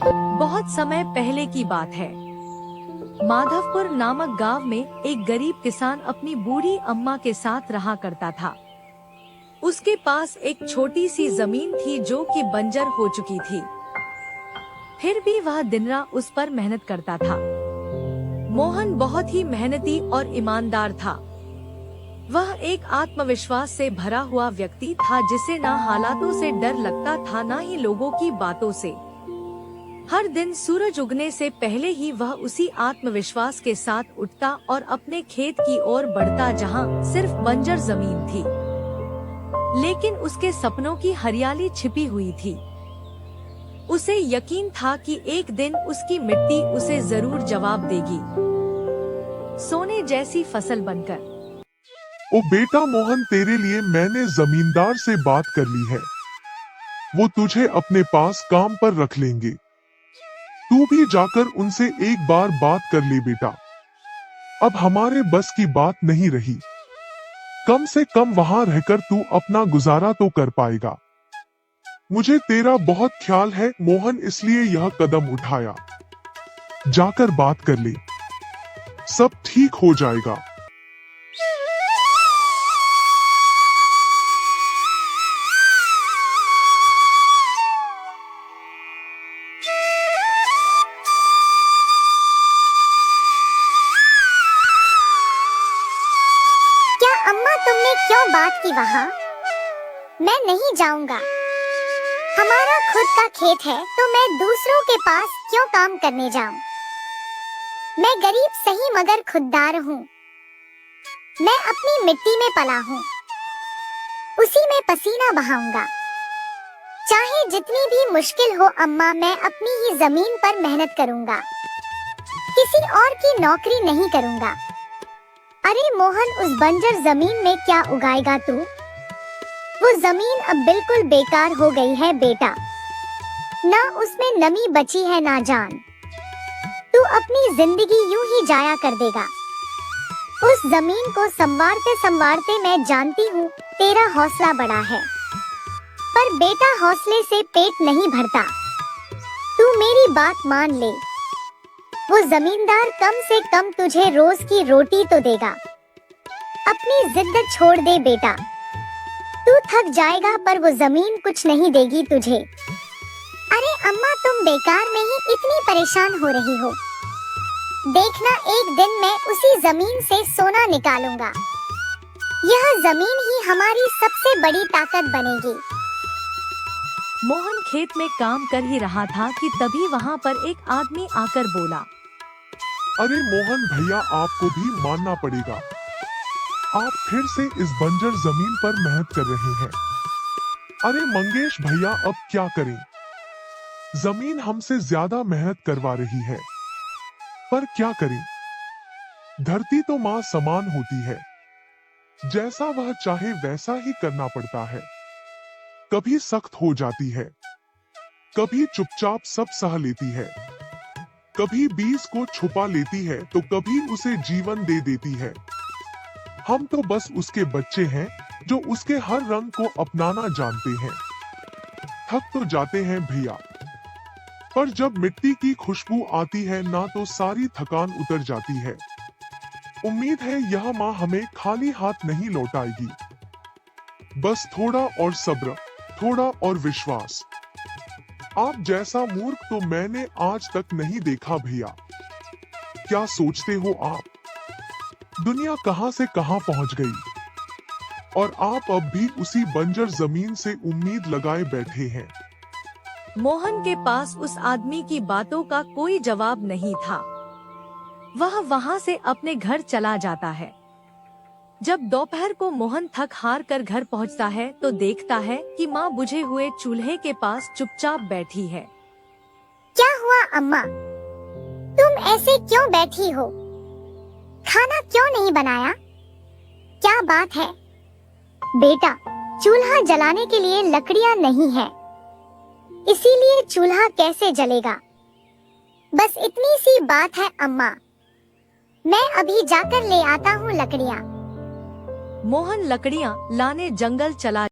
बहुत समय पहले की बात है। माधवपुर नामक गांव में एक गरीब किसान अपनी बूढ़ी अम्मा के साथ रहा करता था। उसके पास एक छोटी सी जमीन थी जो कि बंजर हो चुकी थी। फिर भी वह दिन रात उस पर मेहनत करता था। मोहन बहुत ही मेहनती और ईमानदार था। वह एक आत्मविश्वास से भरा हुआ व्यक्ति था जिसे ना हालातों से डर लगता था ना ही लोगों की बातों से। हर दिन सूरज उगने से पहले ही वह उसी आत्मविश्वास के साथ उठता और अपने खेत की ओर बढ़ता जहां सिर्फ बंजर जमीन थी, लेकिन उसके सपनों की हरियाली छिपी हुई थी। उसे यकीन था कि एक दिन उसकी मिट्टी उसे जरूर जवाब देगी, सोने जैसी फसल बनकर। ओ बेटा मोहन, तेरे लिए मैंने जमींदार से बात कर ली है। वो तुझे अपने पास काम पर रख लेंगे। तू भी जाकर उनसे एक बार बात कर ले बेटा। अब हमारे बस की बात नहीं रही। कम से कम वहां रहकर तू अपना गुजारा तो कर पाएगा। मुझे तेरा बहुत ख्याल है मोहन, इसलिए यह कदम उठाया। जाकर बात कर ले, सब ठीक हो जाएगा। अम्मा, तुमने क्यों बात की वहाँ? मैं नहीं जाऊंगा। हमारा खुद का खेत है तो मैं दूसरों के पास क्यों काम करने जाऊं? मैं गरीब सही मगर खुददार हूँ। मैं अपनी मिट्टी में पला हूँ, उसी में पसीना बहाऊंगा। चाहे जितनी भी मुश्किल हो अम्मा, मैं अपनी ही जमीन पर मेहनत करूंगा। किसी और की नौकरी नहीं करूंगा। अरे मोहन, उस बंजर जमीन में क्या उगाएगा तू? वो जमीन अब बिल्कुल बेकार हो गई है बेटा। ना उसमें नमी बची है ना जान। तू अपनी जिंदगी यूं ही जाया कर देगा। उस जमीन को संवारते संवारते मैं जानती हूँ तेरा हौसला बड़ा है, पर बेटा हौसले से पेट नहीं भरता। तू मेरी बात मान ले। वो जमींदार कम से कम तुझे रोज की रोटी तो देगा। अपनी जिद छोड़ दे बेटा। तू थक जाएगा पर वो जमीन कुछ नहीं देगी तुझे। अरे अम्मा, तुम बेकार में ही इतनी परेशान हो रही हो। देखना, एक दिन मैं उसी जमीन से सोना निकालूंगा। यह जमीन ही हमारी सबसे बड़ी ताकत बनेगी। मोहन खेत में काम कर ही रहा था कि तभी वहाँ पर एक आदमी आकर बोला, अरे मोहन भैया, आपको भी मानना पड़ेगा। आप फिर से इस बंजर जमीन पर मेहनत कर रहे हैं। अरे मंगेश भैया, अब क्या करें? जमीन हमसे ज्यादा मेहनत करवा रही है, पर क्या करें? धरती तो माँ समान होती है। जैसा वह चाहे वैसा ही करना पड़ता है। कभी सख्त हो जाती है, कभी चुपचाप सब सह लेती है, कभी बीज को छुपा लेती है तो कभी उसे जीवन दे देती है। हम तो बस उसके बच्चे हैं जो उसके हर रंग को अपनाना जानते हैं। थक तो जाते हैं भैया, पर जब मिट्टी की खुशबू आती है ना तो सारी थकान उतर जाती है। उम्मीद है यह माँ हमें खाली हाथ नहीं लौटाएगी। बस थोड़ा और सब्र, थोड़ा और विश्वास। आप जैसा मूर्ख तो मैंने आज तक नहीं देखा भैया। क्या सोचते हो आप? दुनिया कहां से कहां पहुंच गई और आप अब भी उसी बंजर जमीन से उम्मीद लगाए बैठे हैं। मोहन के पास उस आदमी की बातों का कोई जवाब नहीं था। वह वहां से अपने घर चला जाता है। जब दोपहर को मोहन थक हार कर घर पहुंचता है तो देखता है कि माँ बुझे हुए चूल्हे के पास चुपचाप बैठी है। क्या हुआ अम्मा? तुम ऐसे क्यों बैठी हो? खाना क्यों नहीं बनाया? क्या बात है? बेटा, चूल्हा जलाने के लिए लकड़ियाँ नहीं है, इसीलिए चूल्हा कैसे जलेगा? बस इतनी सी बात है अम्मा। मैं अभी जाकर ले आता हूँ लकड़ियाँ। मोहन लकड़ियाँ लाने जंगल चला